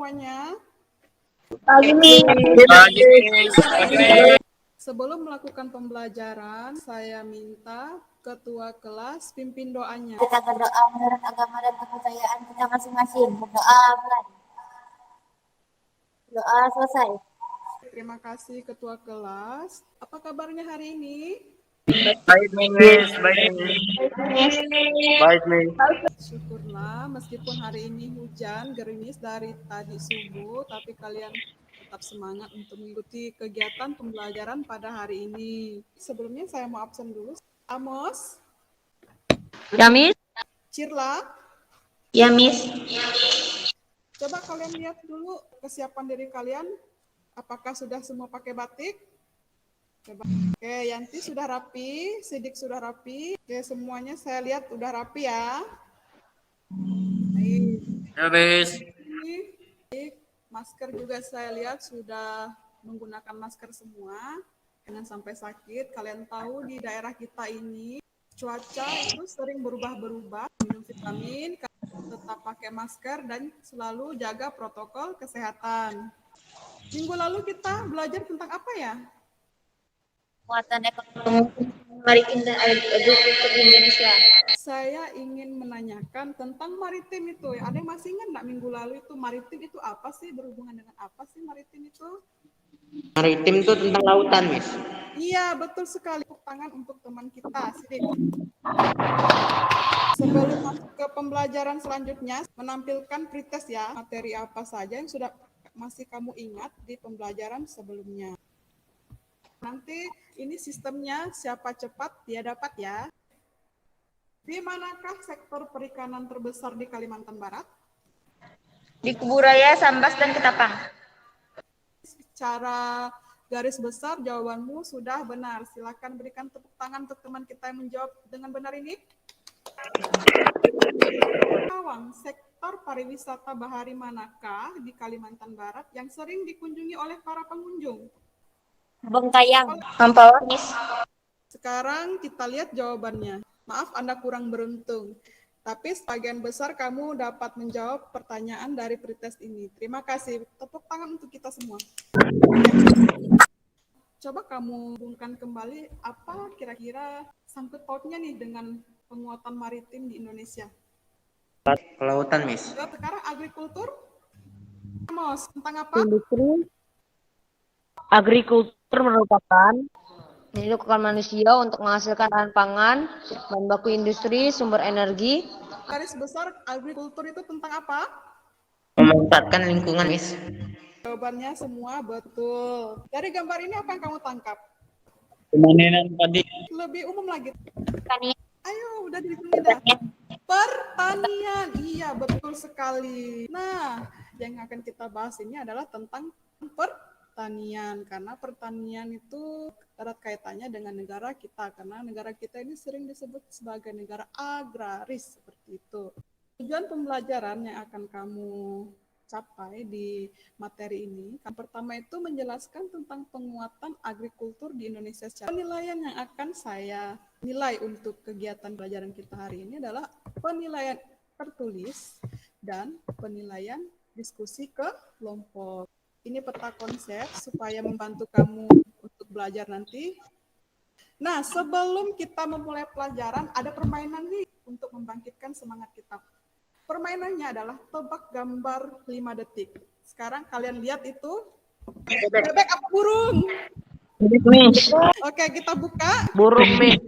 semuanya? Pagi, Miss. Sebelum melakukan pembelajaran, saya minta ketua kelas pimpin doanya. Kita berdoa menurut agama dan kepercayaan kita masing-masing. Berdoa, bulan. Doa selesai. Terima kasih ketua kelas. Apa kabarnya hari ini? Baik, Miss. Baik, Miss. Syukurlah, meskipun hari ini hujan, gerimis dari tadi subuh, tapi kalian tetap semangat untuk mengikuti kegiatan pembelajaran pada hari ini. Sebelumnya saya mau absen dulu. Amos, Ya, Miss. Cirla, Ya, Miss. coba kalian lihat dulu kesiapan diri kalian. Apakah sudah semua pakai batik? Coba. Oke, Yanti sudah rapi, Sidik sudah rapi. Oke, semuanya saya lihat udah rapi ya. Baik. Ya, Miss. Baik. Masker juga saya lihat sudah menggunakan masker semua. Jangan sampai sakit. Kalian tahu di daerah kita ini cuaca itu sering berubah-berubah. Minum vitamin, tetap pakai masker dan selalu jaga protokol kesehatan. Minggu lalu kita belajar tentang apa ya? Muatan ekonomi maritim dan agrikultur di Indonesia. Saya ingin menanyakan tentang maritim itu. Ada yang masih ingat nggak minggu lalu itu maritim itu apa sih? Berhubungan dengan apa sih maritim itu? Maritim itu tentang lautan, Miss. Iya, betul sekali. Tepuk tangan untuk teman kita. Sidik. Sebelum masuk ke pembelajaran selanjutnya, menampilkan pretest ya, materi apa saja yang sudah masih kamu ingat di pembelajaran sebelumnya. Nanti ini sistemnya siapa cepat dia dapat ya. Di manakah sektor perikanan terbesar di Kalimantan Barat? Di Kuburaya, Sambas, dan Ketapang. Secara garis besar jawabanmu sudah benar. Silakan berikan tepuk tangan untuk teman kita yang menjawab dengan benar ini. Sektor pariwisata bahari manakah di Kalimantan Barat yang sering dikunjungi oleh para pengunjung? Bengkayang. Ampawah, Miss. Sekarang kita lihat jawabannya. Maaf, Anda kurang beruntung. Tapi sebagian besar kamu dapat menjawab pertanyaan dari pretest ini. Terima kasih. Tepuk tangan untuk kita semua. Coba kamu hubungkan kembali apa kira-kira sangkut pautnya nih dengan penguatan maritim di Indonesia. Kelautan, Miss. Sekarang agrikultur. Amos, tentang apa? Industri agrikultur merupakan Menghidupkan manusia untuk menghasilkan bahan pangan, bahan baku industri, sumber energi. Garis besar agrikultur itu tentang apa? Memanfaatkan lingkungan, Miss. Jawabannya semua betul. Dari gambar ini apa yang kamu tangkap? Pemanenan padi. Lebih umum lagi. Pertanian. Ayo, udah dihitung dah. Pertanian, iya betul sekali. Nah, yang akan kita bahas ini adalah tentang pertanian. Karena pertanian itu erat kaitannya dengan negara kita. Karena negara kita ini sering disebut sebagai negara agraris, seperti itu. Tujuan pembelajaran yang akan kamu capai di materi ini. Yang pertama itu menjelaskan tentang penguatan agrikultur di Indonesia. Penilaian yang akan saya nilai untuk kegiatan pelajaran kita hari ini adalah penilaian tertulis dan penilaian diskusi ke kelompok. Ini peta konsep supaya membantu kamu untuk belajar nanti. Nah, sebelum kita memulai pelajaran, ada permainan nih untuk membangkitkan semangat kita. Permainannya adalah tebak gambar 5 detik. Sekarang kalian lihat itu. Bebek apa burung? Oke, kita buka. Burung, Miss.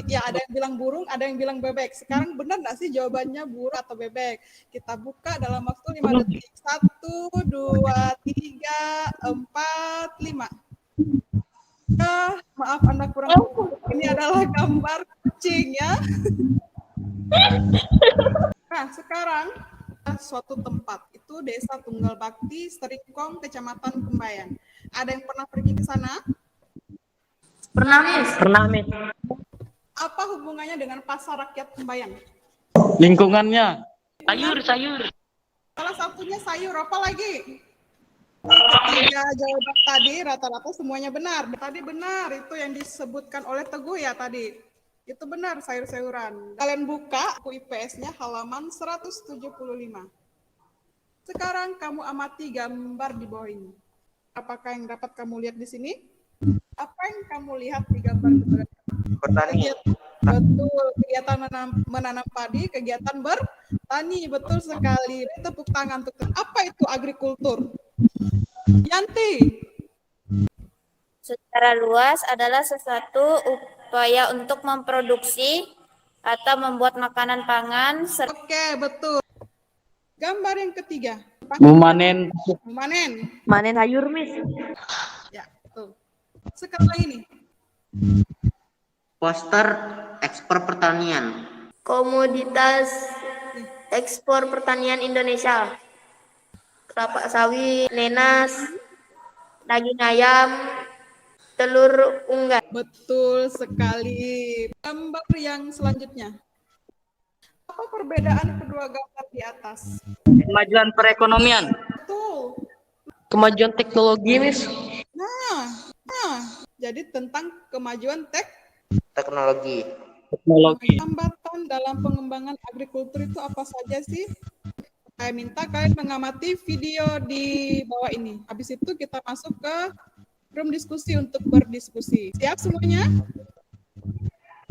Ya, ada yang bilang burung, ada yang bilang bebek. Sekarang benar nggak sih jawabannya burung atau bebek? Kita buka dalam waktu 5 detik. 1, 2, 3, 4, 5. Maaf, Anda kurang. Ini adalah gambar kucing ya. Nah, sekarang suatu tempat itu Desa Tunggal Bakti, Serikong, Kecamatan Kembayan. Ada yang pernah pergi ke sana? Pernah, Miss. Apa hubungannya dengan pasar rakyat Kembayan? Lingkungannya. Sayur. Salah satunya sayur, apa lagi? Ketiga jawaban tadi rata-rata semuanya benar. Tadi benar itu yang disebutkan oleh Teguh ya tadi. Itu benar, sayur-sayuran. Kalian buka buku IPS-nya halaman 175. Sekarang kamu amati gambar di bawah ini. Apakah yang dapat kamu lihat di sini? Apa yang kamu lihat di gambar di bawah? Betul, kegiatan menanam padi, kegiatan bertani, betul sekali. Tepuk tangan untuk apa itu agrikultur? Yanti. Secara luas adalah sesuatu upaya untuk memproduksi atau membuat makanan pangan. Oke, betul. Gambar yang ketiga. Memanen. Memanen. Manen sayur, Miss. Ya, betul. Sekarang ini. Poster ekspor pertanian. Komoditas ekspor pertanian Indonesia. Kelapa sawit, nenas, daging ayam, telur unggas. Betul sekali. Gambar yang selanjutnya. Apa perbedaan kedua gambar di atas? Kemajuan perekonomian. Betul. Kemajuan teknologi, Miss. Nah, jadi tentang kemajuan Teknologi. Teknologi. hambatan dalam pengembangan agrikultur itu apa saja sih? Saya minta kalian mengamati video di bawah ini. Habis itu kita masuk ke room diskusi untuk berdiskusi. Siap semuanya?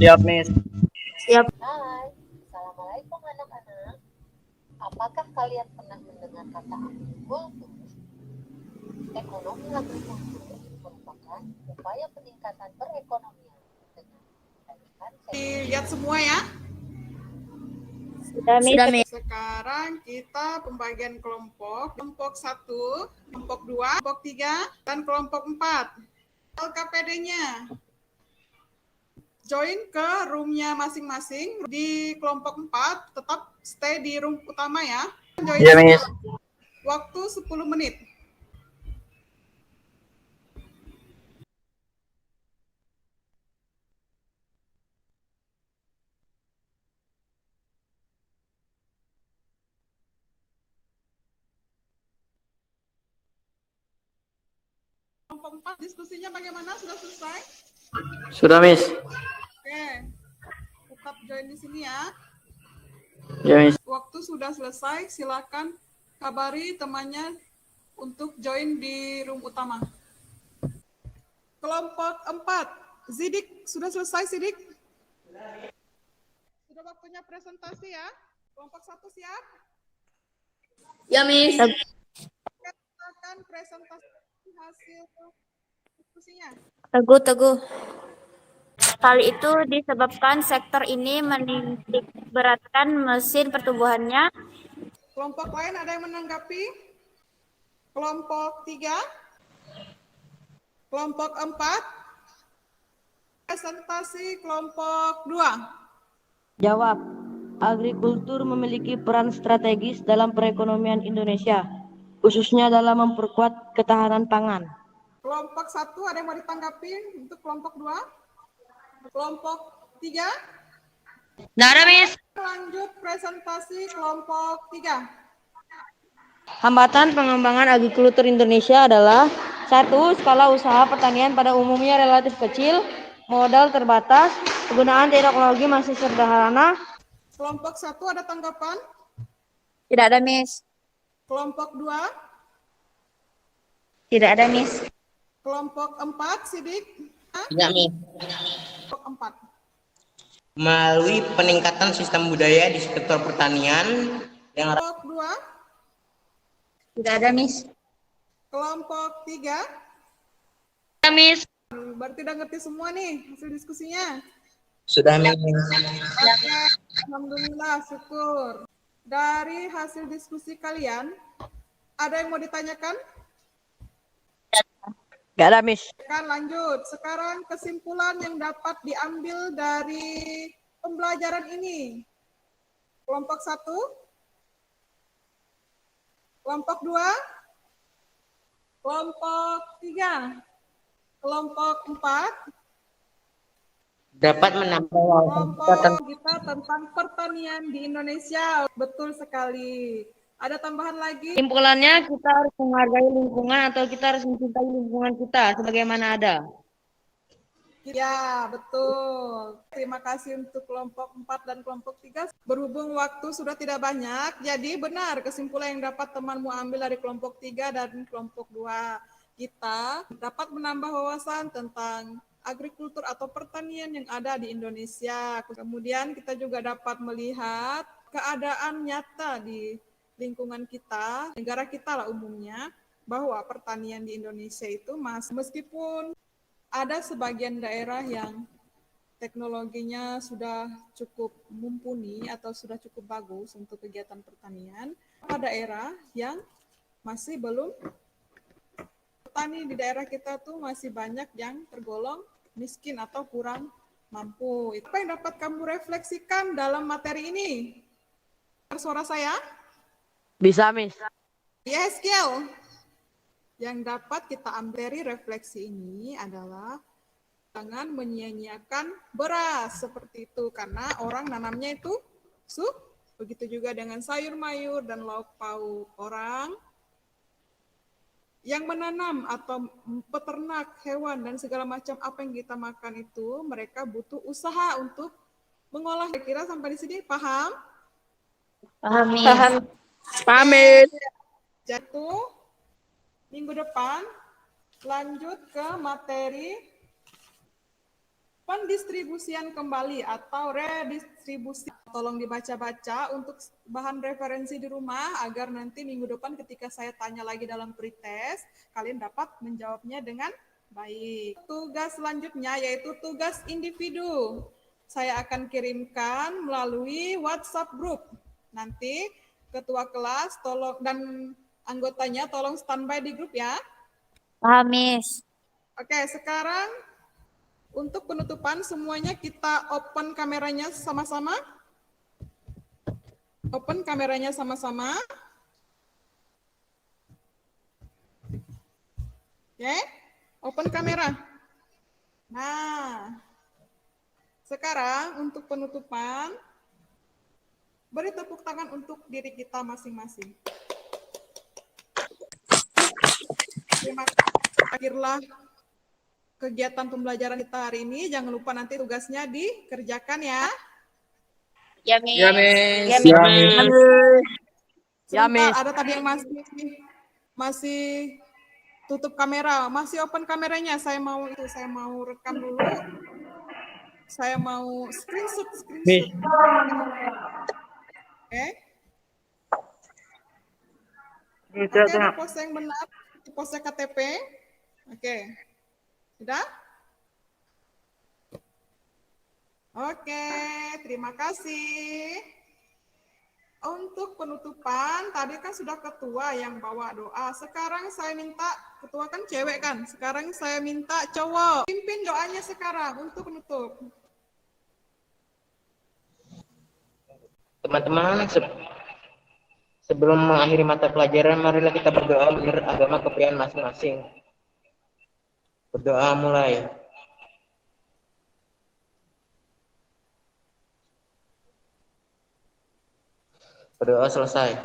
Siap, Miss. Siap. Hai, Assalamualaikum anak-anak. Apakah kalian pernah mendengar kata agrikultur? Ekonomi agrikultur merupakan upaya peningkatan perekonomian dengan meningkatkan Lihat semua ya. Sudah, Miss. Sekarang kita pembagian kelompok. Kelompok 1, kelompok 2, kelompok 3, dan kelompok 4. LKPD-nya. Join ke room-nya masing-masing. Di kelompok 4, tetap stay di room utama ya. Join Iya, Miss. waktu 10 menit. Kelompok 4 diskusinya bagaimana? Sudah selesai? Sudah, Miss. Oke. Tetap join di sini ya. Ya, Miss. Waktu sudah selesai, silakan kabari temannya untuk join di room utama. Kelompok 4, Zidik, sudah selesai Zidik? Sudah waktunya presentasi ya. Kelompok 1 siap? Ya, Miss. Silakan presentasi hasil diskusinya. Teguh. Hal itu disebabkan sektor ini menitik beratkan mesin pertumbuhannya. Kelompok lain ada yang menanggapi? Kelompok 3? Kelompok 4? Presentasi kelompok 2. Jawab. Agrikultur memiliki peran strategis dalam perekonomian Indonesia, khususnya dalam memperkuat ketahanan pangan. Kelompok 1 ada yang mau ditanggapi untuk kelompok 2? Kelompok 3? Nggak ada, Miss. Lanjut presentasi kelompok 3. Hambatan pengembangan agrikultur Indonesia adalah 1. Skala usaha pertanian pada umumnya relatif kecil, modal terbatas, penggunaan teknologi masih sederhana. Kelompok 1 ada tanggapan? Tidak ada, Miss. Kelompok 2? Tidak ada, Miss. Kelompok 4, Sidik? Tidak, Miss. Kelompok 4. Melalui peningkatan sistem budaya di sektor pertanian yang Kelompok 2? Tidak ada, Miss. Kelompok 3? Ya, Miss. Berarti udah ngerti semua nih hasil diskusinya. sudah, Miss. Oke, alhamdulillah, syukur. Dari hasil diskusi kalian, ada yang mau ditanyakan? Nggak ada, Miss. Kan lanjut. Sekarang kesimpulan yang dapat diambil dari pembelajaran ini. Kelompok 1, kelompok 2, kelompok 3, kelompok 4, Dapat menambah wawasan kelompok kita tentang pertanian di Indonesia. Betul sekali. Ada tambahan lagi? Kesimpulannya, kita harus menghargai lingkungan atau kita harus mencintai lingkungan kita sebagaimana ada. Ya, betul. terima kasih untuk kelompok 4 dan kelompok 3. Berhubung waktu sudah tidak banyak, jadi benar kesimpulan yang dapat temanmu ambil dari kelompok 3 dan kelompok 2. Kita dapat menambah wawasan tentang agrikultur atau pertanian yang ada di Indonesia. Kemudian kita juga dapat melihat keadaan nyata di lingkungan kita, negara kita lah umumnya, bahwa pertanian di Indonesia itu meskipun ada sebagian daerah yang teknologinya sudah cukup mumpuni atau sudah cukup bagus untuk kegiatan pertanian, ada daerah yang masih belum, petani di daerah kita tuh masih banyak yang tergolong miskin atau kurang mampu. Apa yang dapat kamu refleksikan dalam materi ini? Suara saya? Bisa, Miss. Yes, Kiel. Yang dapat kita ambil dari refleksi ini adalah jangan menyia-nyiakan beras seperti itu, karena orang nanamnya itu begitu juga dengan sayur mayur dan lauk pauk. Orang yang menanam atau peternak hewan dan segala macam apa yang kita makan itu, mereka butuh usaha untuk mengolah. Kira sampai di sini paham? Paham, Miss. Paham, Miss. Jatuh. Minggu depan lanjut ke materi pendistribusian kembali atau redistribusi. Tolong dibaca-baca untuk bahan referensi di rumah agar nanti minggu depan ketika saya tanya lagi dalam pretest, kalian dapat menjawabnya dengan baik. Tugas selanjutnya yaitu tugas individu. Saya akan kirimkan melalui WhatsApp group. Nanti ketua kelas tolong dan anggotanya tolong standby di grup ya. Paham, Miss. Oke, sekarang untuk penutupan semuanya kita open kameranya sama-sama. Open kameranya sama-sama. Oke, open kamera. Nah, sekarang untuk penutupan, beri tepuk tangan untuk diri kita masing-masing. Terima kasih. Akhirlah kegiatan pembelajaran kita hari ini. Jangan lupa nanti tugasnya dikerjakan ya. Ya, Miss. Ya, Miss. Ya, Ya, Miss. Ya, Miss. Sebentar, ada tadi yang masih tutup kamera, masih open kameranya. Saya mau rekam dulu. Saya mau screenshot. Miss. Oke. Itu Oke, di pose yang benar, di pose KTP. Oke. Sudah? Oke, terima kasih. Untuk penutupan, tadi kan sudah ketua yang bawa doa. Sekarang saya minta, ketua kan cewek kan? Sekarang saya minta cowok. Pimpin doanya sekarang untuk penutup. Teman-teman, sebelum mengakhiri mata pelajaran, marilah kita berdoa menurut agama kepercayaan masing-masing. Berdoa mulai. Berdoa selesai.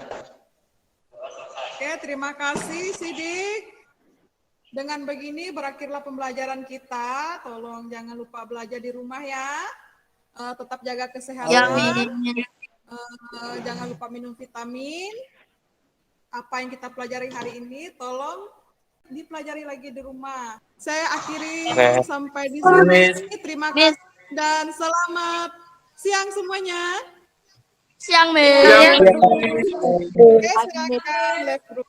Oke, terima kasih Sidik. Dengan begini berakhirlah pembelajaran kita. Tolong jangan lupa belajar di rumah ya. Tetap jaga kesehatan. Ya, Miss. Jangan lupa minum vitamin. Apa yang kita pelajari hari ini, tolong dipelajari lagi di rumah. Saya akhiri sampai di sini. Terima kasih dan selamat siang semuanya. Siang, Miss. Oke, silakan live group.